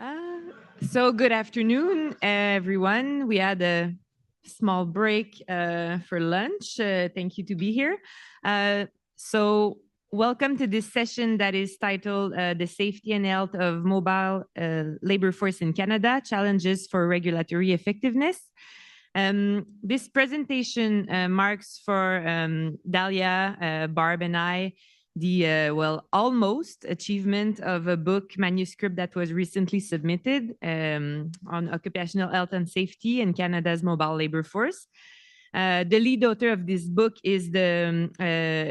Uh, so good afternoon, everyone. We had a small break for lunch. Thank you to be here. So welcome to this session that is titled The Safety and Health of Mobile Labor Force in Canada, Challenges for Regulatory Effectiveness. This presentation marks for Dalia, Barb, and I the almost achievement of a book manuscript that was recently submitted on occupational health and safety in Canada's mobile labor force. The lead author of this book is the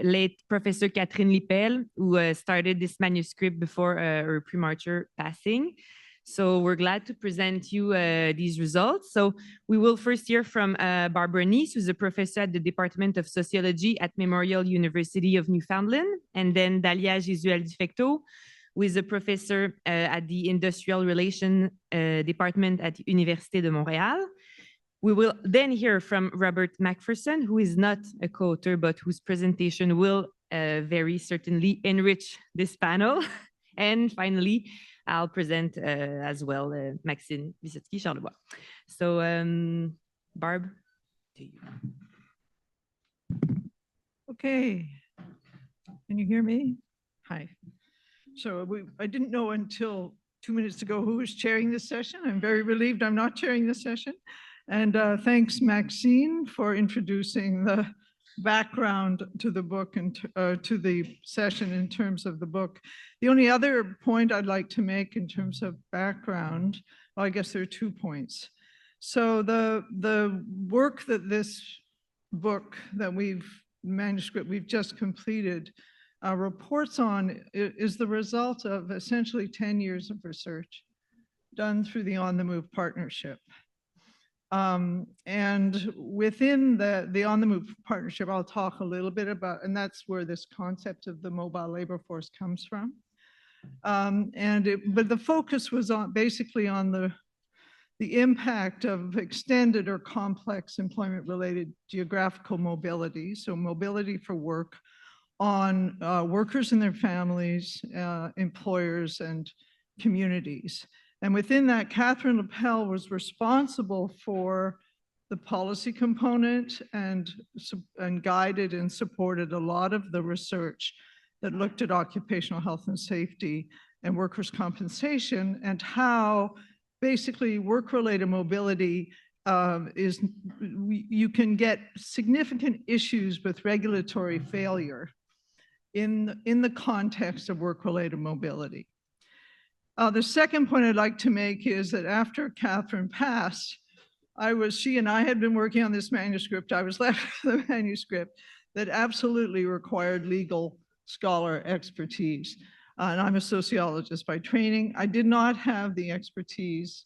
late Professor Catherine Lippel, who started this manuscript before her premature passing. So we're glad to present you these results. So we will first hear from Barbara Neis, who's a professor at the Department of Sociology at Memorial University of Newfoundland, and then Dalia Jesuel-Dufecto, who is a professor at the Industrial Relations Department at Université de Montréal. We will then hear from Robert Macpherson, who is not a co-author, but whose presentation will very certainly enrich this panel. And finally, I'll present as well Maxine Wysocki-Charlebois. So, Barb, to you. Okay, can you hear me? Hi. So I didn't know until 2 minutes ago who was chairing this session. I'm very relieved I'm not chairing this session. And thanks, Maxine, for introducing the background to the book and to the session in terms of the book. The only other point I'd like to make in terms of background, well, I guess there are 2 points. So the work that this book that manuscript we've just completed reports on is the result of essentially 10 years of research done through the On the Move partnership. And within the On the Move partnership, I'll talk a little bit about, and that's where this concept of the mobile labor force comes from. But the focus was basically on the impact of extended or complex employment-related geographical mobility, so mobility for work, on workers and their families, employers, and communities. And within that, Catherine Lippel was responsible for the policy component and guided and supported a lot of the research that looked at occupational health and safety and workers' compensation, and how basically work-related mobility you can get significant issues with regulatory failure in the context of work-related mobility. The second point I'd like to make is that after Catherine passed, she and I had been working on this manuscript. I was left with a manuscript that absolutely required legal scholar expertise. And I'm a sociologist by training. I did not have the expertise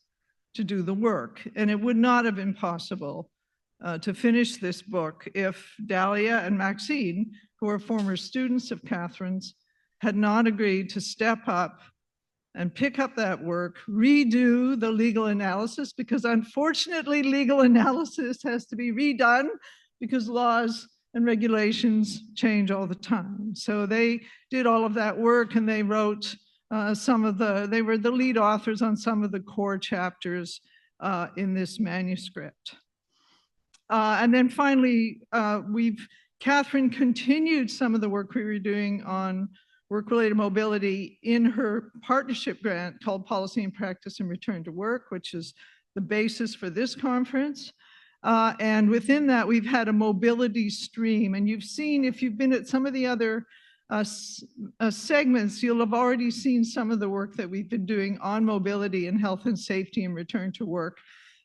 to do the work, and it would not have been possible to finish this book if Dalia and Maxine, who are former students of Catherine's, had not agreed to step up and pick up that work, redo the legal analysis, because unfortunately legal analysis has to be redone because laws and regulations change all the time. So they did all of that work, and they wrote they were the lead authors on some of the core chapters in this manuscript. And then finally, Catherine continued some of the work we were doing on work-related mobility in her partnership grant called Policy and Practice and Return to Work, which is the basis for this conference. And within that, we've had a mobility stream. And you've seen, if you've been at some of the other segments, you'll have already seen some of the work that we've been doing on mobility and health and safety and return to work,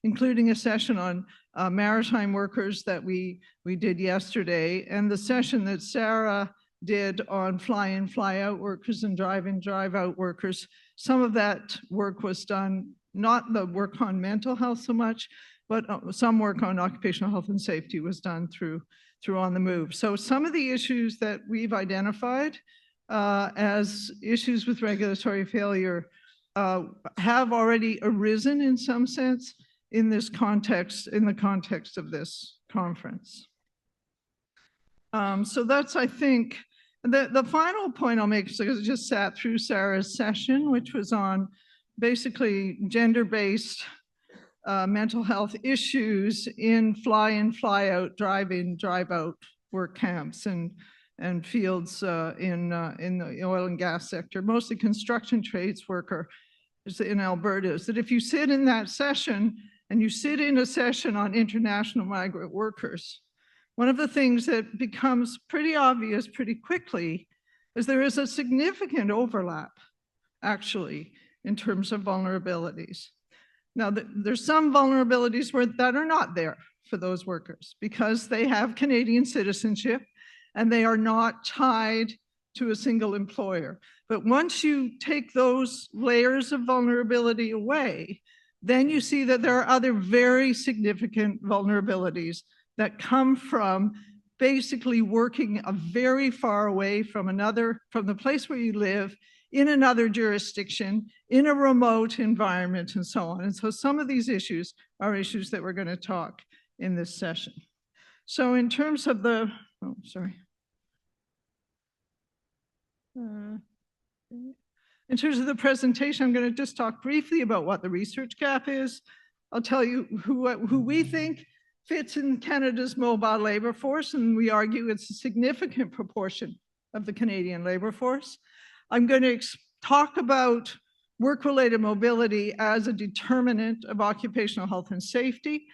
including a session on maritime workers that we did yesterday, and the session that Sarah did on fly-in, fly-out workers and drive-in, drive-out workers. Some of that work was done, not the work on mental health so much, but some work on occupational health and safety was done through On the Move. So some of the issues that we've identified as issues with regulatory failure have already arisen in some sense in this context, in the context of this conference. So that's, I think, the final point I'll make, because I just sat through Sarah's session, which was on basically gender-based mental health issues in fly-in, fly-out, drive-in, drive-out work camps and fields in the oil and gas sector, mostly construction trades worker in Alberta, is that if you sit in that session and you sit in a session on international migrant workers, one of the things that becomes pretty obvious pretty quickly is there is a significant overlap, actually, in terms of vulnerabilities. Now, there's some vulnerabilities that are not there for those workers because they have Canadian citizenship and they are not tied to a single employer. But once you take those layers of vulnerability away, then you see that there are other very significant vulnerabilities that come from basically working very far away from the place where you live, in another jurisdiction, in a remote environment, and so on. And so some of these issues are issues that we're going to talk in this session. So in terms of the, in terms of the presentation, I'm going to just talk briefly about what the research gap is. I'll tell you who we think fits in Canada's mobile labor force, and we argue it's a significant proportion of the Canadian labor force. I'm going to talk about work-related mobility as a determinant of occupational health and safety.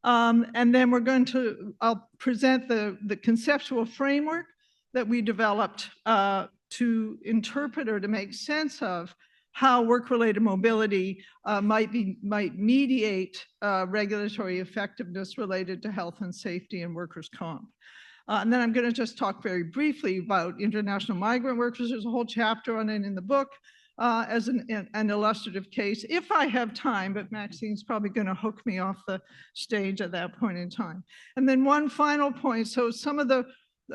And then I'll present the conceptual framework that we developed to interpret or to make sense of how work-related mobility might mediate regulatory effectiveness related to health and safety and workers' comp. And then I'm going to just talk very briefly about international migrant workers. There's a whole chapter on it in the book as an illustrative case, if I have time, but Maxine's probably going to hook me off the stage at that point in time. And then one final point. So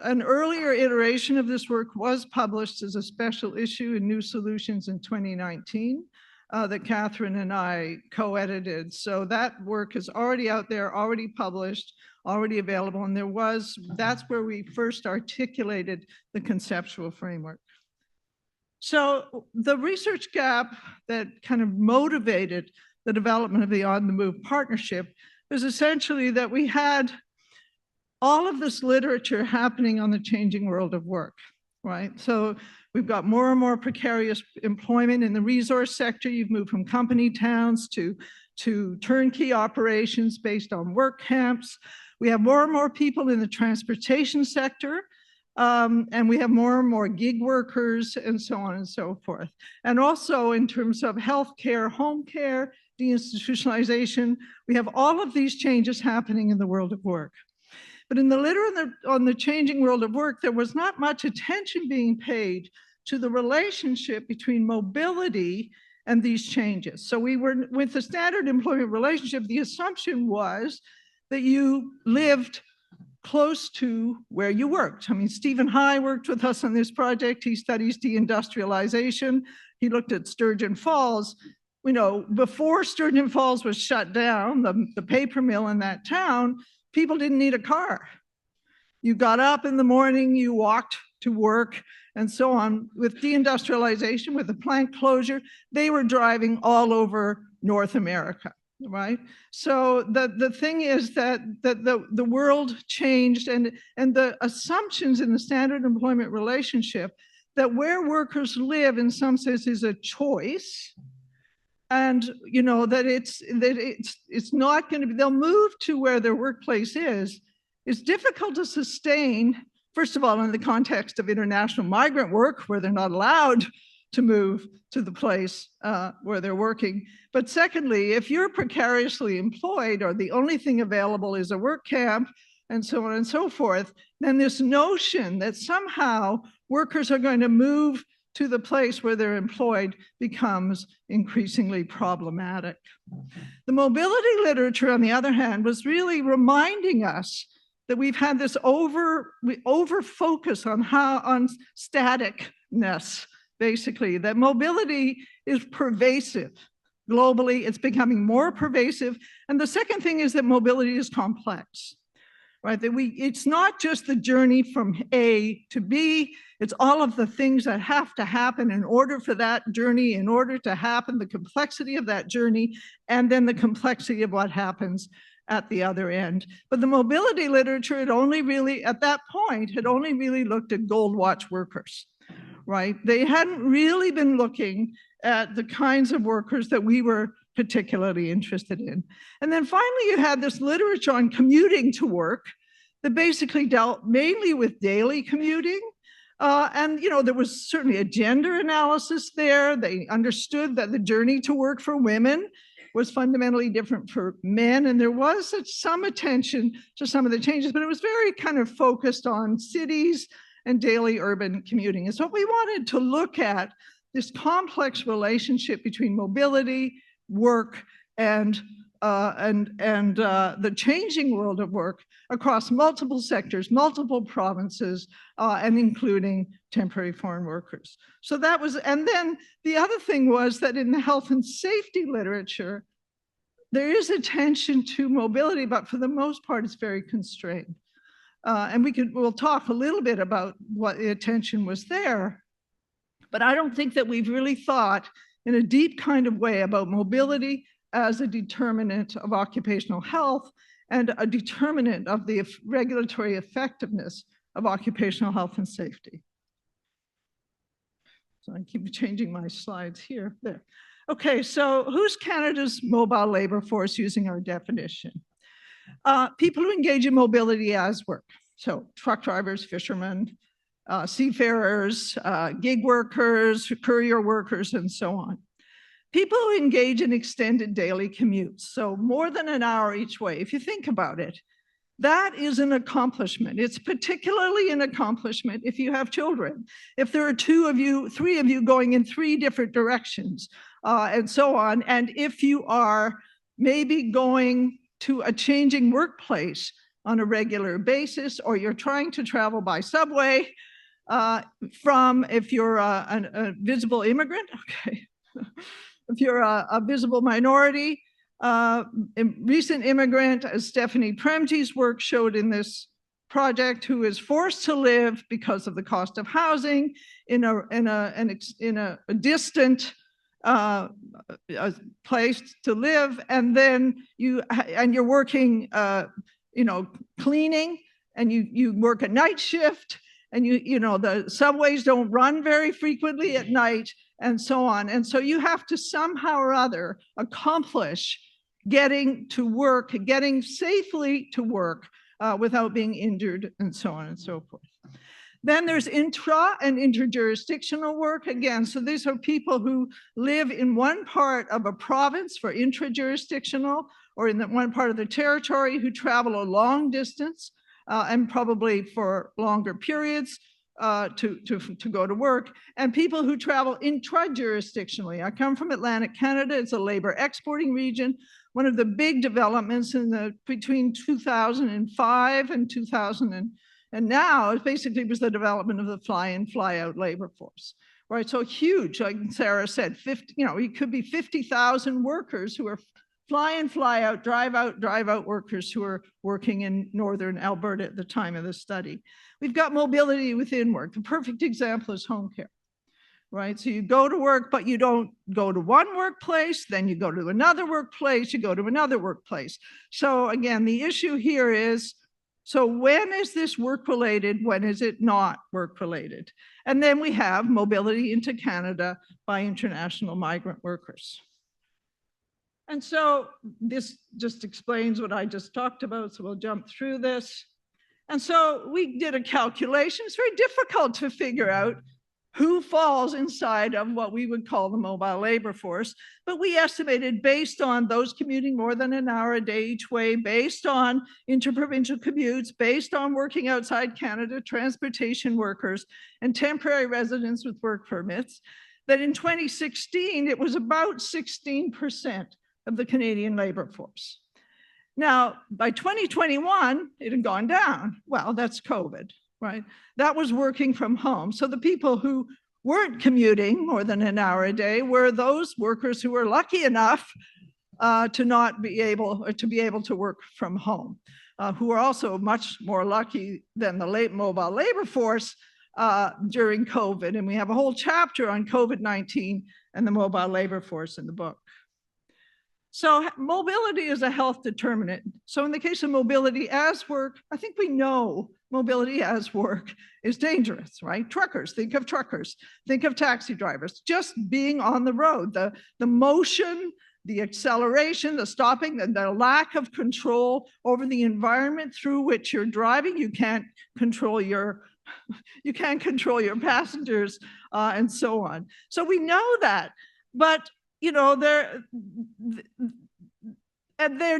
an earlier iteration of this work was published as a special issue in New Solutions in 2019 that Catherine and I co-edited. So that work is already out there, already published, already available. And that's where we first articulated the conceptual framework. So the research gap that kind of motivated the development of the On the Move partnership is essentially that we had all of this literature happening on the changing world of work, right? So we've got more and more precarious employment in the resource sector. You've moved from company towns to turnkey operations based on work camps. We have more and more people in the transportation sector, and we have more and more gig workers and so on and so forth. And also in terms of healthcare, home care, deinstitutionalization, we have all of these changes happening in the world of work. But in the literature on the changing world of work, there was not much attention being paid to the relationship between mobility and these changes. So with the standard employment relationship, the assumption was that you lived close to where you worked. I mean, Stephen High worked with us on this project. He studies deindustrialization. He looked at Sturgeon Falls. You know, before Sturgeon Falls was shut down, the paper mill in that town, people didn't need a car. You got up in the morning, you walked to work, and so on. With deindustrialization, with the plant closure, they were driving all over North America, right? So the thing is that the world changed, and the assumptions in the standard employment relationship that where workers live in some sense is a choice, and you know that it's not going to be, they'll move to where their workplace is difficult to sustain, first of all, in the context of international migrant work, where they're not allowed to move to the place where they're working. But secondly, if you're precariously employed or the only thing available is a work camp and so on and so forth, then this notion that somehow workers are going to move to the place where they're employed becomes increasingly problematic. The mobility literature, on the other hand, was really reminding us that we've had this over focus on staticness, basically, that mobility is pervasive. Globally, it's becoming more pervasive. And the second thing is that mobility is complex, right? That it's not just the journey from A to B, It's all of the things that have to happen in order for that journey, in order to happen, the complexity of that journey, and then the complexity of what happens at the other end. But the mobility literature had only really, at that point, had only really looked at gold watch workers, right? They hadn't really been looking at the kinds of workers that we were particularly interested in. And then finally, you had this literature on commuting to work that basically dealt mainly with daily commuting. And, there was certainly a gender analysis there. They understood that the journey to work for women was fundamentally different for men. And there was some attention to some of the changes, but it was very kind of focused on cities and daily urban commuting. And so we wanted to look at this complex relationship between mobility, work, and the changing world of work across multiple sectors, multiple provinces, and including temporary foreign workers. So that was, and then the other thing was that in the health and safety literature, there is attention to mobility, but for the most part, it's very constrained. And we'll talk a little bit about what the attention was there, but I don't think that we've really thought in a deep kind of way about mobility as a determinant of occupational health and a determinant of the regulatory effectiveness of occupational health and safety. So I keep changing my slides here. There. Okay, so who's Canada's mobile labor force using our definition? People who engage in mobility as work. So truck drivers, fishermen, seafarers, gig workers, courier workers, and so on. People who engage in extended daily commutes, so more than an hour each way. If you think about it, that is an accomplishment. It's particularly an accomplishment if you have children. If there are 2 of you, 3 of you going in 3 different directions, and so on. And if you are maybe going to a changing workplace on a regular basis, or you're trying to travel by subway if you're a visible immigrant, okay. If you're a visible minority, recent immigrant, as Stephanie Premji's work showed in this project, who is forced to live because of the cost of housing in a distant place to live, and then you're working, cleaning, and you work a night shift, and the subways don't run very frequently at night, and so on. And so you have to somehow or other accomplish getting to work, getting safely to work without being injured, and so on and so forth. Then there's intra and interjurisdictional work again. So these are people who live in one part of a province for intrajurisdictional, or in one part of the territory, who travel a long distance and probably for longer periods to go to work, and people who travel intra-jurisdictionally. I come from Atlantic Canada. It's a labor exporting region. One of the big developments between 2005 and 2000 and now, it basically was the development of the fly-in, fly-out labor force, right? So huge, like Sarah said, it could be 50,000 workers who are fly-in, fly-out, drive-out workers who are working in northern Alberta at the time of the study. We've got mobility within work. The perfect example is home care, right? So you go to work, but you don't go to one workplace, then you go to another workplace, you go to another workplace. So again, the issue here is, so when is this work-related? When is it not work-related? And then we have mobility into Canada by international migrant workers. And so this just explains what I just talked about, so we'll jump through this. And so we did a calculation. It's very difficult to figure out who falls inside of what we would call the mobile labor force, but we estimated, based on those commuting more than an hour a day each way, based on interprovincial commutes, based on working outside Canada, transportation workers, and temporary residents with work permits, that in 2016, it was about 16% of the Canadian labor force. Now, by 2021, it had gone down. Well, that's COVID, right? That was working from home. So the people who weren't commuting more than an hour a day were those workers who were lucky enough to be able to work from home, who are also much more lucky than the mobile labor force during COVID. And we have a whole chapter on COVID-19 and the mobile labor force in the book. So mobility is a health determinant. So in the case of mobility as work, I think we know mobility as work is dangerous, right? Truckers, think of truckers, think of taxi drivers, just being on the road, the motion, the acceleration, the stopping, the lack of control over the environment through which you're driving. You can't control your passengers and so on. So we know that, but they're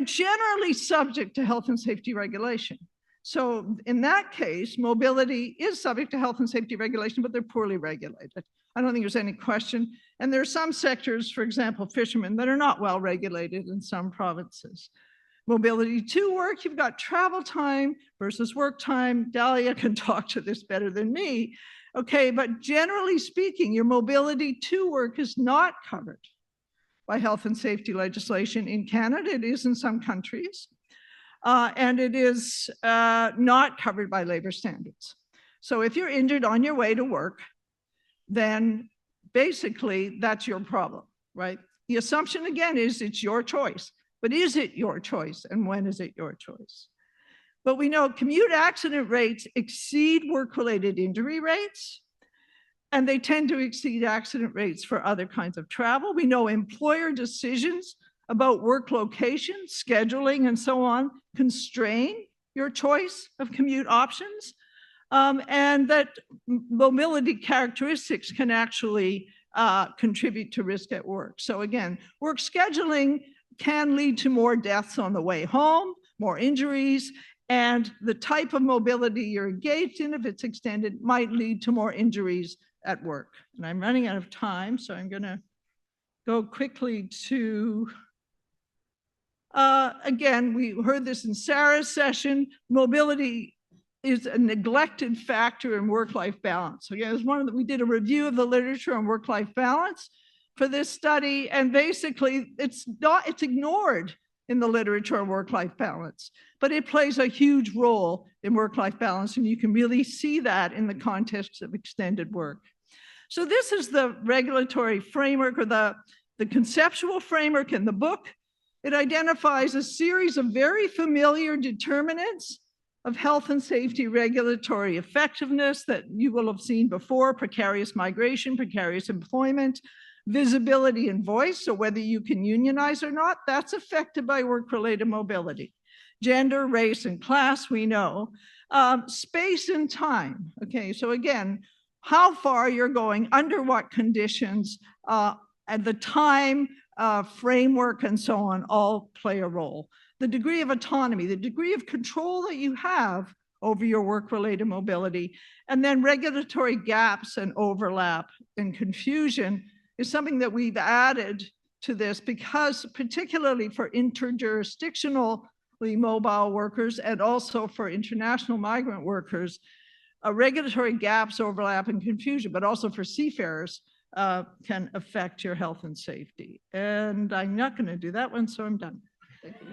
generally subject to health and safety regulation. So in that case, mobility is subject to health and safety regulation, but they're poorly regulated. I don't think there's any question. And there are some sectors, for example, fishermen, that are not well regulated in some provinces. Mobility to work, you've got travel time versus work time. Dahlia can talk to this better than me. Okay, but generally speaking, your mobility to work is not covered by health and safety legislation. In Canada, it is in some countries, and it is not covered by labor standards. So if you're injured on your way to work, then basically that's your problem, right? The assumption again is it's your choice, but is it your choice and when is it your choice? But we know commute accident rates exceed work-related injury rates, and they tend to exceed accident rates for other kinds of travel. We know employer decisions about work location, scheduling, and so on constrain your choice of commute options, and that mobility characteristics can actually contribute to risk at work. So again, work scheduling can lead to more deaths on the way home, more injuries, and the type of mobility you're engaged in, if it's extended, might lead to more injuries at work. And I'm running out of time, so I'm going to go quickly to, again, we heard this in Sarah's session, mobility is a neglected factor in work-life balance. So again, we did a review of the literature on work-life balance for this study, and basically it's ignored in the literature on work-life balance, but it plays a huge role in work-life balance, and you can really see that in the context of extended work. So this is the regulatory framework, or the conceptual framework in the book. It identifies a series of very familiar determinants of health and safety regulatory effectiveness that you will have seen before: precarious migration, precarious employment, visibility and voice. So whether you can unionize or not, that's affected by work-related mobility. Gender, race, and class, we know. Space and time. Okay, so again, how far you're going, under what conditions, at the time, framework, and so on, all play a role. The degree of autonomy, the degree of control that you have over your work-related mobility, and then regulatory gaps and overlap and confusion is something that we've added to this, because particularly for interjurisdictionally mobile workers and also for international migrant workers, regulatory gaps, overlap, and confusion, but also for seafarers, can affect your health and safety. And I'm not going to do that one, so I'm done. Thank you.